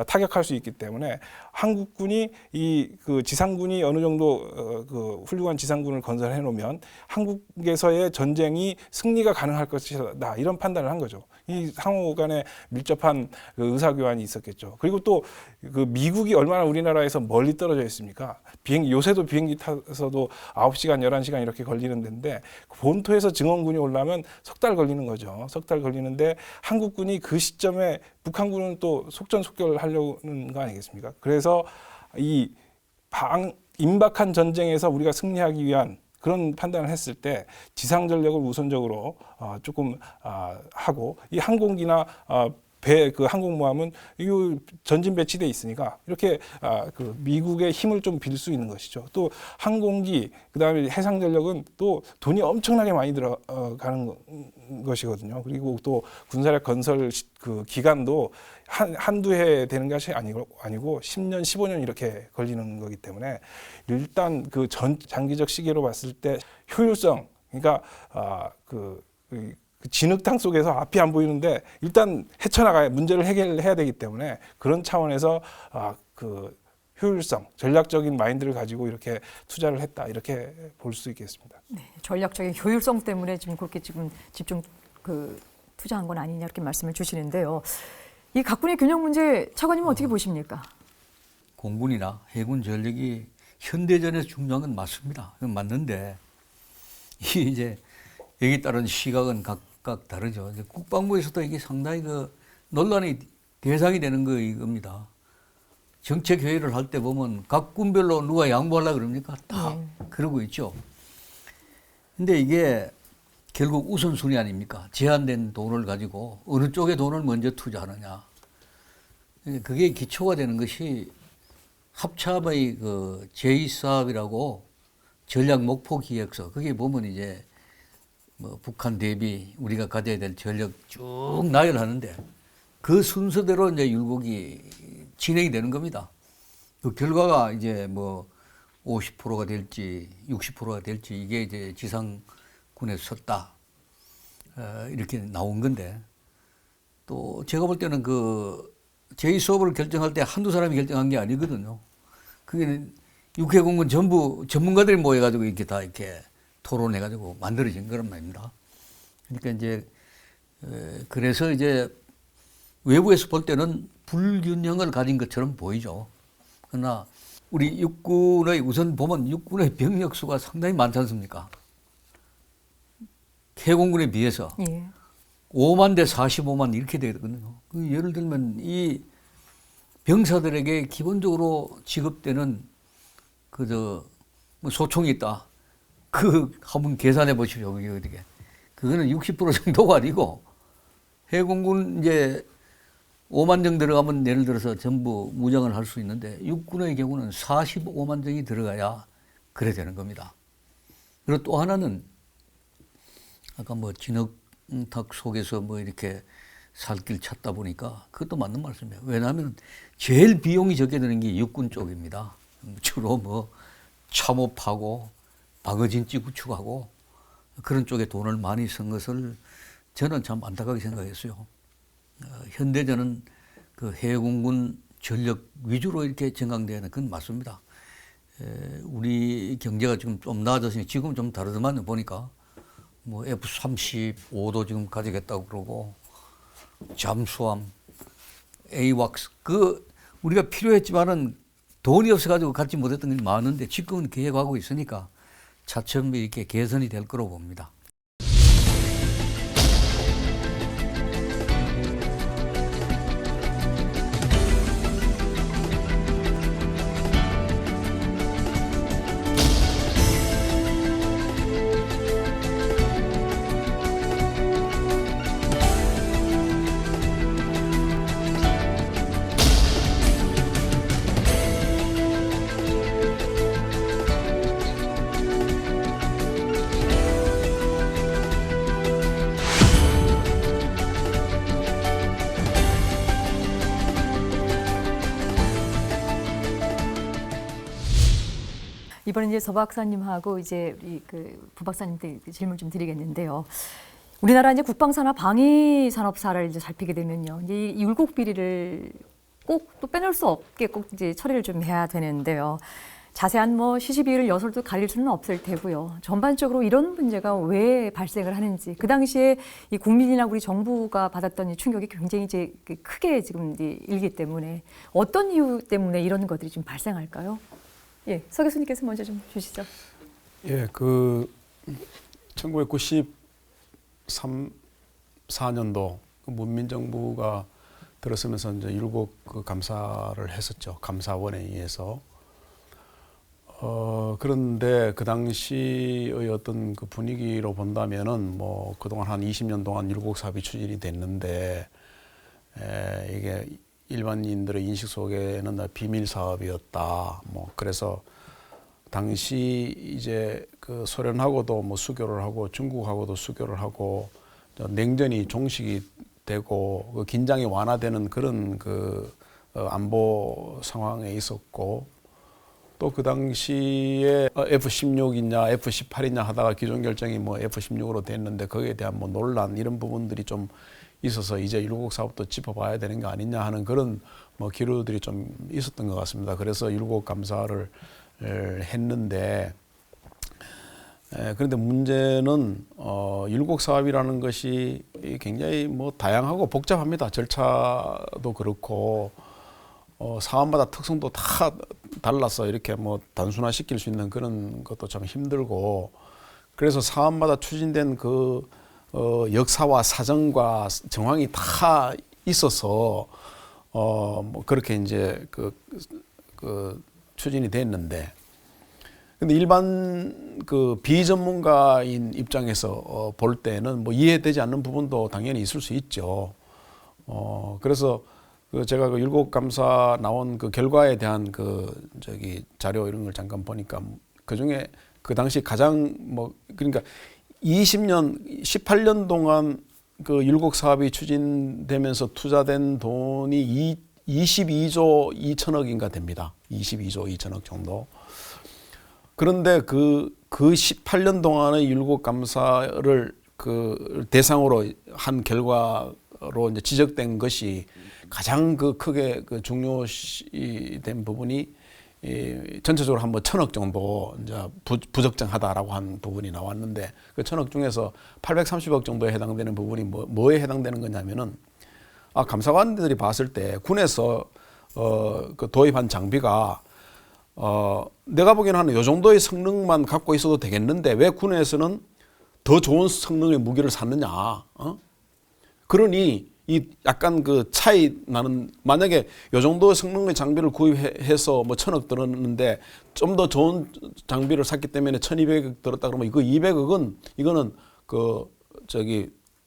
타격할 수 있기 때문에 한국군이 그 지상군이 어느 정도 그 훌륭한 지상군을 건설해 놓으면 한국에서의 전쟁이 승리가 가능할 것이다, 이런 판단을 한 거죠. 이 상호 간에 밀접한 그 의사 교환이 있었겠죠. 그리고 또 그 미국이 얼마나 우리나라에서 멀리 떨어져 있습니까? 요새도 비행기 타서도 9시간, 11시간 이렇게 걸리는 데인데 본토에서 증원군이 올라면 석 달 걸리는 거죠. 석 달 걸리는데 한국군이 그 시점에 북한군은 또 속전속결하려는 거 아니겠습니까? 그래서 이 임박한 전쟁에서 우리가 승리하기 위한 그런 판단을 했을 때 지상 전력을 우선적으로 조금 하고, 이 항공기나 그 항공모함은 이 전진 배치돼 있으니까 이렇게 그 미국의 힘을 좀 빌 수 있는 것이죠. 또 항공기, 그다음에 해상 전력은 또 돈이 엄청나게 많이 들어가는 것이거든요. 그리고 또 군사력 건설 그 기간도 한두 해 되는 것이 아니고 10년, 15년 이렇게 걸리는 거기 때문에 일단 그 장기적 시계로 봤을 때 효율성, 그러니까 그 진흙탕 속에서 앞이 안 보이는데 일단 헤쳐나가야 문제를 해결해야 되기 때문에 그런 차원에서 그 효율성, 전략적인 마인드를 가지고 이렇게 투자를 했다, 이렇게 볼 수 있겠습니다. 네, 전략적인 효율성 때문에 지금 그렇게 지금 집중 투자한 건 아니냐, 이렇게 말씀을 주시는데요. 이 각군의 균형 문제, 차관님은 어떻게 보십니까? 공군이나 해군 전력이 현대전에서 중요한 건 맞습니다. 그건 맞는데 이제 여기 따른 시각은 각각 다르죠. 이제 국방부에서도 이게 상당히 그 논란의 대상이 되는 겁니다. 정책 회의를 할 때 보면 각 군별로 누가 양보하려고 그럽니까? 다 그러고 있죠. 근데 이게 결국 우선순위 아닙니까? 제한된 돈을 가지고 어느 쪽에 돈을 먼저 투자하느냐. 그게 기초가 되는 것이 합참의 그 제2사업이라고 전략 목표 기획서, 거기에 보면 이제 뭐 북한 대비 우리가 가져야 될 전력 쭉 나열하는데 그 순서대로 이제 율곡이 진행이 되는 겁니다. 그 결과가 이제 뭐 50%가 될지 60%가 될지 이게 이제 지상군에서 섰다, 이렇게 나온 건데, 또 제가 볼 때는 그 제2수업을 결정할 때 한두 사람이 결정한 게 아니거든요. 그게 육해공군 전부 전문가들이 모여가지고 이렇게 다 이렇게 토론해가지고 만들어진 거란 말입니다. 그러니까 이제 그래서 이제 외부에서 볼 때는 불균형을 가진 것처럼 보이죠. 그러나 우리 육군의, 우선 보면 육군의 병력 수가 상당히 많지 않습니까? 해공군에 비해서 5만 대 45만 이렇게 되거든요. 예를 들면 이 병사들에게 기본적으로 지급되는 뭐 소총이 있다. 한번 계산해 보십시오. 그게 어떻게. 그거는 60% 정도가 아니고, 해공군 이제 5만 정 들어가면 예를 들어서 전부 무장을 할 수 있는데, 육군의 경우는 45만 정이 들어가야 그래 되는 겁니다. 그리고 또 하나는 아까 뭐 진흙탕 속에서 뭐 이렇게 살 길 찾다 보니까 그것도 맞는 말씀이에요. 왜냐하면 제일 비용이 적게 드는 게 육군 쪽입니다. 주로 뭐 참호파고 방어진지 구축하고 그런 쪽에 돈을 많이 쓴 것을 저는 참 안타깝게 생각했어요. 현대전은 그 해공군 전력 위주로 이렇게 전강되는 건 맞습니다. 우리 경제가 지금 좀 나아졌으니 지금 좀 다르더만 보니까 뭐 F-35도 지금 가져겠다고 그러고, 잠수함, AWACS, 우리가 필요했지만은 돈이 없어가지고 갖지 못했던 게 많은데 지금은 계획하고 있으니까 차츰 이렇게 개선이 될 거로 봅니다. 이번에 이제 서 박사님하고 이제 부 박사님한테 질문 좀 드리겠는데요. 우리나라 이제 국방산업 방위산업사를 이제 살피게 되면요, 이제 이 율곡 비리를 꼭 또 빼놓을 수 없게 꼭 이제 처리를 좀 해야 되는데요. 자세한 뭐 시시비를 여설도 가릴 수는 없을 테고요. 전반적으로 이런 문제가 왜 발생을 하는지, 그 당시에 이 국민이나 우리 정부가 받았던 이 충격이 굉장히 이제 크게 지금 일기 때문에 어떤 이유 때문에 이런 것들이 좀 발생할까요? 예, 서 교수님께서 먼저 좀 주시죠. 예, 1993-4년도 문민정부가 들어서면서 이제 율곡 감사를 했었죠. 감사원에 의해서. 그런데 그 당시의 어떤 그 분위기로 본다면은 뭐 그동안 한 20년 동안 율곡 사업이 추진이 됐는데 이게 일반인들의 인식 속에는 비밀 사업이었다. 뭐 그래서 당시 이제 그 소련하고도 뭐 수교를 하고 중국하고도 수교를 하고 냉전이 종식이 되고 그 긴장이 완화되는 그런 안보 상황에 있었고, 또 그 당시에 F-16이냐 F-18이냐 하다가 기존 결정이 뭐 F-16으로 됐는데 거기에 대한 뭐 논란 이런 부분들이 좀 있어서 이제 율곡 사업도 짚어봐야 되는 거 아니냐 하는 그런 뭐 기류들이 좀 있었던 것 같습니다. 그래서 율곡 감사를 했는데, 그런데 문제는 율곡 사업이라는 것이 굉장히 뭐 다양하고 복잡합니다. 절차도 그렇고 사업마다 특성도 다 달라서 이렇게 뭐 단순화시킬 수 있는 그런 것도 참 힘들고, 그래서 사업마다 추진된 그 역사와 사정과 정황이 다 있어서 뭐 그렇게 이제 추진이 됐는데, 근데 일반 그 비전문가인 입장에서 볼 때는 뭐 이해되지 않는 부분도 당연히 있을 수 있죠. 그래서 제가 그 율곡 감사 나온 그 결과에 대한 자료 이런 걸 잠깐 보니까 그 중에 그 당시 가장 그러니까 18년 동안 그 율곡 사업이 추진되면서 투자된 돈이 22조 2천억인가 됩니다. 22조 2천억 정도. 그런데 그 18년 동안의 율곡 감사를 그 대상으로 한 결과로 이제 지적된 것이 가장 크게 중요시된 부분이 전체적으로 한 1,000억 정도 이제 부적정하다라고 한 부분이 나왔는데, 그 1,000억 중에서 830억 정도에 해당되는 부분이 뭐에 해당되는 거냐면은, 감사관들이 봤을 때 군에서 그 도입한 장비가 내가 보기에는 한 요 정도의 성능만 갖고 있어도 되겠는데 왜 군에서는 더 좋은 성능의 무기를 샀느냐? 그러니 이 약간 그 차이 나는, 만약에 요 정도 성능의 장비를 구입해서 뭐 1,000억 들었는데 좀 더 좋은 장비를 샀기 때문에 1,200억 들었다 그러면 그 200억은 이거는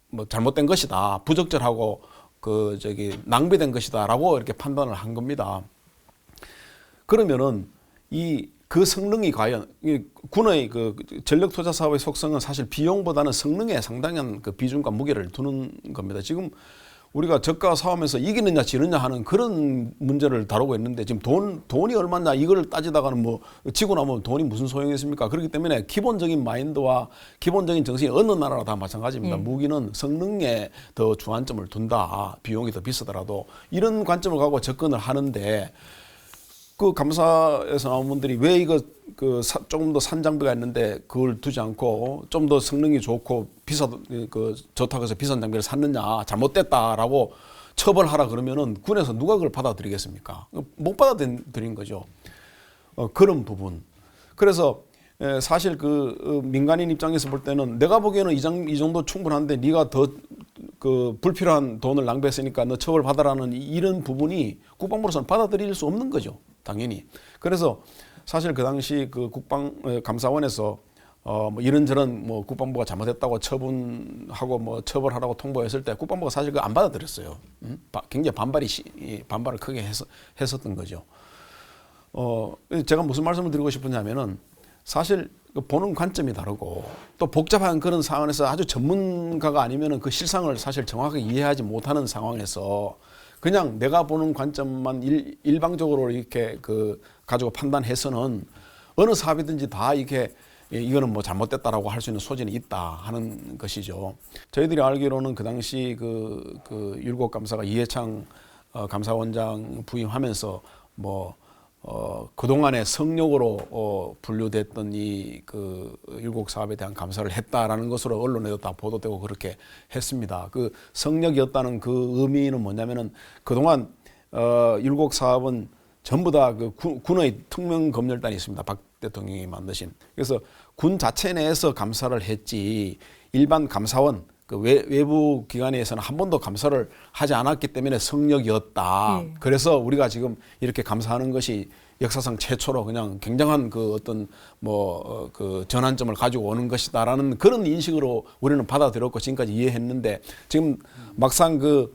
뭐 잘못된 것이다, 부적절하고 낭비된 것이다라고 이렇게 판단을 한 겁니다. 그러면은 그 성능이 과연 군의 그 전력 투자 사업의 속성은 사실 비용보다는 성능에 상당한 그 비중과 무게를 두는 겁니다. 지금 우리가 저가 싸움에서 이기느냐 지느냐 하는 그런 문제를 다루고 있는데, 지금 돈이 얼마냐 이걸 따지다가는 뭐 지고 나면 돈이 무슨 소용이 있습니까? 그렇기 때문에 기본적인 마인드와 기본적인 정신이 어느 나라나 다 마찬가지입니다. 무기는 성능에 더 주안점을 둔다. 비용이 더 비싸더라도 이런 관점을 갖고 접근을 하는데, 그 감사에서 나온 분들이 왜 이거 조금 더 산 장비가 있는데 그걸 두지 않고 좀 더 성능이 좋고 좋다고 해서 비싼 장비를 샀느냐, 잘못됐다라고 처벌하라 그러면은 군에서 누가 그걸 받아들이겠습니까? 못 받아들인 거죠. 그런 부분. 그래서 사실 민간인 입장에서 볼 때는 내가 보기에는 이 정도 충분한데 네가 더 불필요한 돈을 낭비했으니까 너 처벌받아라는 이런 부분이 국방부로서는 받아들일 수 없는 거죠. 당연히. 그래서 사실 그 당시 감사원에서 뭐 이런저런 뭐 국방부가 잘못했다고 처분하고 뭐 처벌하라고 통보했을 때 국방부가 사실 그거 안 받아들였어요. 굉장히 반발을 크게 했었던 거죠. 제가 무슨 말씀을 드리고 싶으냐면은, 사실 보는 관점이 다르고 또 복잡한 그런 상황에서 아주 전문가가 아니면은 그 실상을 사실 정확하게 이해하지 못하는 상황에서 그냥 내가 보는 관점만 일방적으로 이렇게 가지고 판단해서는 어느 사업이든지 다 이게 이거는 뭐 잘못됐다라고 할 수 있는 소진이 있다 하는 것이죠. 저희들이 알기로는 그 당시 그 율곡 감사가 이해창 감사원장 부임하면서 그동안의 성역으로 분류됐던 이 그 율곡 사업에 대한 감사를 했다라는 것으로 언론에도 다 보도되고 그렇게 했습니다. 그 성역이었다는 그 의미는 뭐냐면은 그동안 율곡 사업은 전부 다 그 군의 특명검열단이 있습니다. 박 대통령이 만드신. 그래서 군 자체 내에서 감사를 했지 일반 감사원 그 외부 기관에서는 한 번도 감사를 하지 않았기 때문에 성역이었다. 그래서 우리가 지금 이렇게 감사하는 것이 역사상 최초로 그냥 굉장한 그 어떤 그 전환점을 가지고 오는 것이다라는 그런 인식으로 우리는 받아들였고 지금까지 이해했는데 지금 막상 그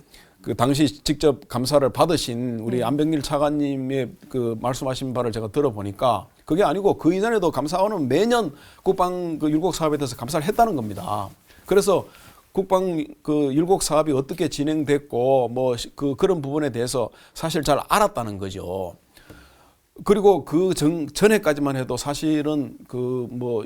당시 직접 감사를 받으신 우리 안병길 차관님의 그 말씀하신 바를 제가 들어보니까 그게 아니고 그 이전에도 감사원은 매년 국방 그 율곡 사업에 대해서 감사를 했다는 겁니다. 그래서 국방 그 율곡 사업이 어떻게 진행됐고 그런 부분에 대해서 사실 잘 알았다는 거죠. 그리고 그 전에까지만 해도 사실은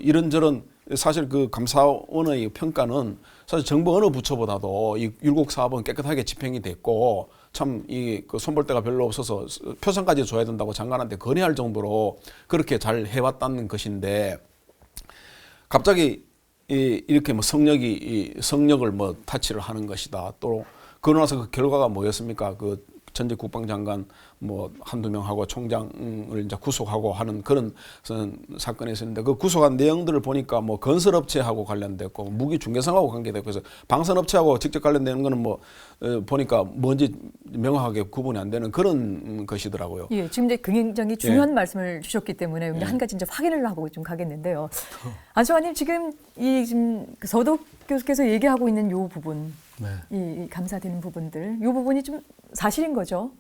이런저런 사실 그 감사원의 평가는 사실 정부 어느 부처보다도 이 율곡 사업은 깨끗하게 집행이 됐고 참 그 손볼 데가 별로 없어서 표상까지 줘야 된다고 장관한테 건의할 정도로 그렇게 잘 해왔다는 것인데 갑자기 이렇게 성역을 타치를 하는 것이다. 또 그러고 나서 그 결과가 뭐였습니까? 그 전직 국방장관 한두 명하고 총장을 이제 구속하고 하는 그런 사건이 있었는데 그 구속한 내용들을 보니까 건설업체하고 관련됐고 무기 중개상하고 관계됐고 그래서 방산업체하고 직접 관련되는 거는 보니까 뭔지 명확하게 구분이 안 되는 그런 것이더라고요. 예, 지금 이제 굉장히 중요한 말씀을 주셨기 때문에 한 가지 이제 확인을 하고 좀 가겠는데요. 안성환님 지금 지금 서덕 교수께서 얘기하고 있는 요 부분, 이 감사되는 부분들, 요 부분이 좀 사실인 거죠?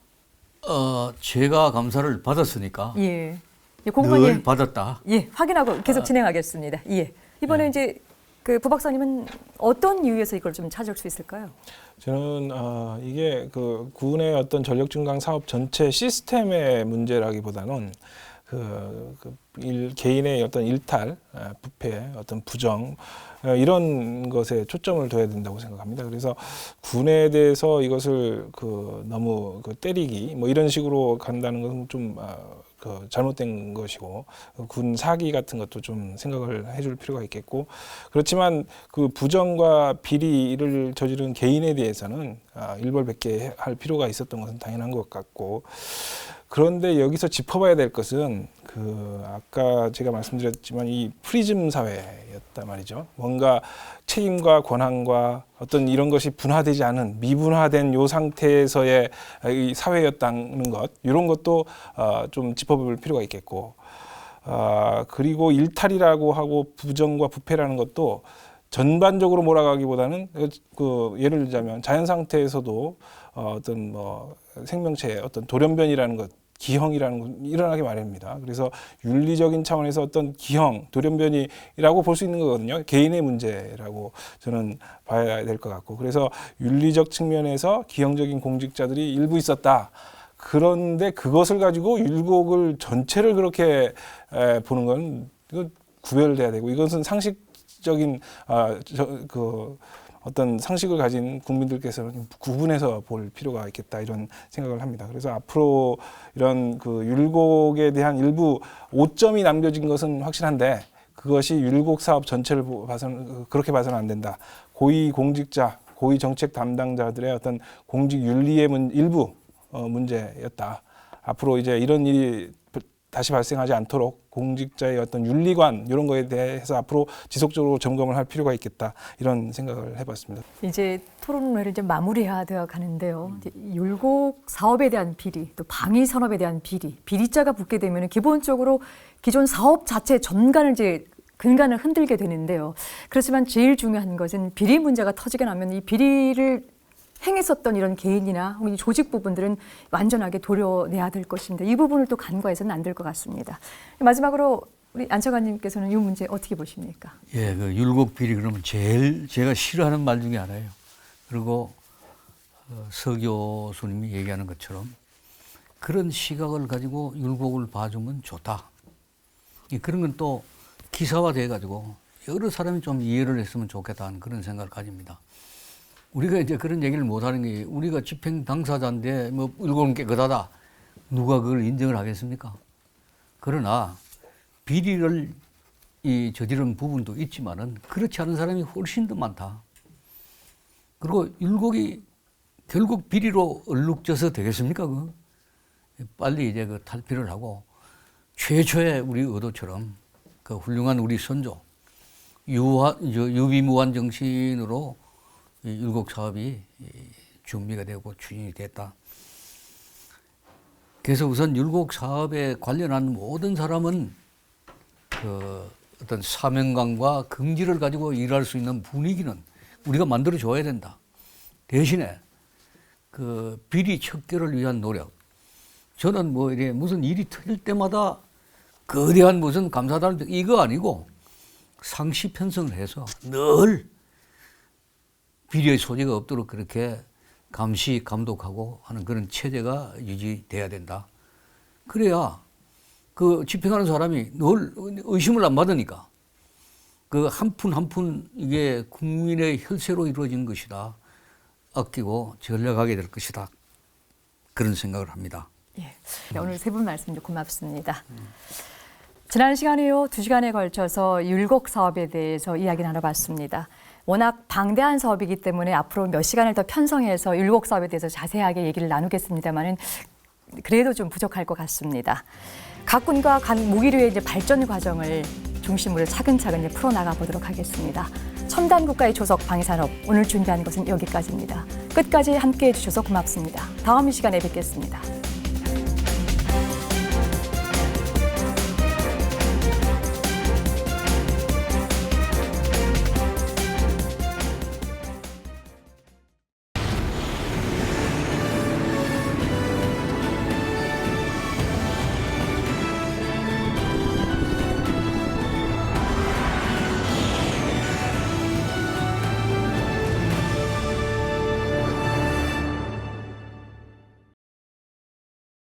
제가 감사를 받았으니까 예. 늘 받았다. 예, 확인하고 계속 진행하겠습니다. 예. 이번에 이제 그 부 박사님은 어떤 이유에서 이걸 좀 찾을 수 있을까요? 저는 이게 그 군의 어떤 전력 증강 사업 전체 시스템의 문제라기보다는 개인의 어떤 일탈, 부패, 어떤 부정 이런 것에 초점을 둬야 된다고 생각합니다. 그래서 군에 대해서 이것을 너무 때리기 이런 식으로 간다는 것은 좀 잘못된 것이고 군 사기 같은 것도 좀 생각을 해줄 필요가 있겠고 그렇지만 그 부정과 비리를 저지른 개인에 대해서는 일벌백계 할 필요가 있었던 것은 당연한 것 같고 그런데 여기서 짚어봐야 될 것은 아까 제가 말씀드렸지만 이 프리즘 사회였단 말이죠. 뭔가 책임과 권한과 어떤 이런 것이 분화되지 않은 미분화된 요 상태에서의 이 사회였다는 것 이런 것도 좀 짚어볼 필요가 있겠고 그리고 일탈이라고 하고 부정과 부패라는 것도 전반적으로 몰아가기보다는 예를 들자면 자연 상태에서도 어떤 생명체의 어떤 돌연변이라는 것 기형이라는 건 일어나게 마련입니다. 그래서 윤리적인 차원에서 어떤 기형, 돌연변이라고 볼 수 있는 거거든요. 개인의 문제라고 저는 봐야 될 것 같고 그래서 윤리적 측면에서 기형적인 공직자들이 일부 있었다. 그런데 그것을 가지고 율곡을 전체를 그렇게 보는 건 이거 구별돼야 되고 이것은 상식적인 어떤 상식을 가진 국민들께서는 구분해서 볼 필요가 있겠다 이런 생각을 합니다. 그래서 앞으로 이런 율곡에 대한 일부 오점이 남겨진 것은 확실한데 그것이 율곡 사업 전체를 봐서는 그렇게 봐서는 안 된다. 고위 공직자, 고위 정책 담당자들의 어떤 공직 윤리의 일부 문제였다. 앞으로 이제 이런 일이 다시 발생하지 않도록 공직자의 어떤 윤리관 이런 거에 대해서 앞으로 지속적으로 점검을 할 필요가 있겠다 이런 생각을 해봤습니다. 이제 토론회를 이제 마무리해야 되어 가는데요. 율곡 사업에 대한 비리, 또 방위 산업에 대한 비리자가 붙게 되면 기본적으로 기존 사업 자체 전간을 근간을 흔들게 되는데요. 그렇지만 제일 중요한 것은 비리 문제가 터지게 나면 이 비리를 행했었던 이런 개인이나 혹은 조직 부분들은 완전하게 도려내야 될 것입니다. 이 부분을 또 간과해서는 안 될 것 같습니다. 마지막으로 우리 안 차관님께서는 이 문제 어떻게 보십니까? 예, 율곡 비리 그러면 제일 제가 싫어하는 말 중에 하나예요. 그리고 서 교수님이 얘기하는 것처럼 그런 시각을 가지고 율곡을 봐주면 좋다. 그런 건 또 기사화돼 가지고 여러 사람이 좀 이해를 했으면 좋겠다는 그런 생각을 가집니다. 우리가 이제 그런 얘기를 못하는 게 우리가 집행 당사자인데 뭐 율곡은 깨끗하다. 누가 그걸 인정을 하겠습니까? 그러나 비리를 저지른 부분도 있지만은 그렇지 않은 사람이 훨씬 더 많다. 그리고 율곡이 결국 비리로 얼룩져서 되겠습니까? 빨리 이제 그 탈피를 하고 최초의 우리 의도처럼 그 훌륭한 우리 선조 유비무한 정신으로 율곡 사업이 준비가 되고 추진이 됐다. 그래서 우선 율곡 사업에 관련한 모든 사람은 그 어떤 사명감과 긍지를 가지고 일할 수 있는 분위기는 우리가 만들어 줘야 된다. 대신에 그 비리 척결을 위한 노력. 저는 뭐 이래 무슨 일이 터질 때마다 거대한 무슨 감사단을 이거 아니고 상시 편성을 해서 늘 비리의 소지가 없도록 그렇게 감시 감독하고 하는 그런 체제가 유지돼야 된다. 그래야 그 집행하는 사람이 늘 의심을 안 받으니까 그 한 푼 한 푼 이게 국민의 혈세로 이루어진 것이다. 아끼고 전략하게 될 것이다. 그런 생각을 합니다. 예, 오늘 세 분 말씀 고맙습니다. 지난 시간에요, 2시간에 걸쳐서 율곡 사업에 대해서 이야기 나눠봤습니다. 워낙 방대한 사업이기 때문에 앞으로 몇 시간을 더 편성해서 율곡 사업에 대해서 자세하게 얘기를 나누겠습니다만은 그래도 좀 부족할 것 같습니다. 각 군과 각 무기류의 이제 발전 과정을 중심으로 차근차근 이제 풀어나가 보도록 하겠습니다. 첨단 국가의 조석 방위산업 오늘 준비한 것은 여기까지입니다. 끝까지 함께해 주셔서 고맙습니다. 다음 이 시간에 뵙겠습니다.